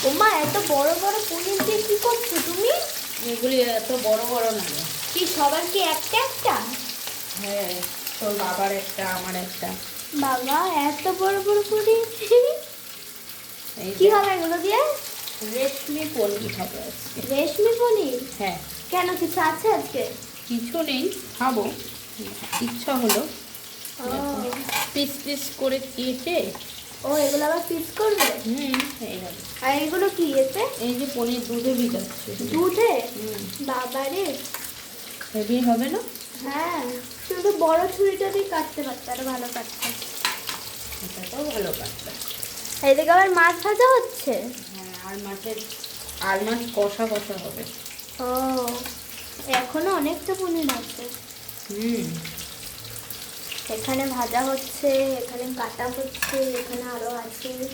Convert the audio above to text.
ওমা, এত বড় বড় পনির দিয়ে কি করছো তুমি? এগুলি এত বড় বড় না। কি সবার কি একটা একটা? হ্যাঁ, তোর বাবার একটা, আমার একটা। বাবা, এত বড় বড় পনির! এই কি দেখ, হবে এগুলো দিয়ে? রেশমি পনির হবে আজকে। রেশমি পনির? হ্যাঁ। কেন, কিছু আছে আজকে? কিছু নেই, খাবো, ইচ্ছা হলো। ও। পিস পিস করে কেটে। ও, এগুলো আবার পিস করবে? এইভাবে। আর এগুলো কি এতে? এই যে পনির দুধে ভিজাচ্ছে। দুধে? হুম। বাবারে। হেভি হবে না? হ্যাঁ, শুধু বড় ছুরিটা দিয়ে কাটতে পারতে, আরো ভালো কাটতে। এটাও ভালো কাটবে। এদিকে আবার মাছ ভাজা হচ্ছে। হ্যাঁ, আর মাছ কষা কষা হবে। ও, এখনো অনেকটা পনির আছে। হুম। এখানে ভাজা হচ্ছে, এখানে কাটা হচ্ছে, এখানে আরো আছে।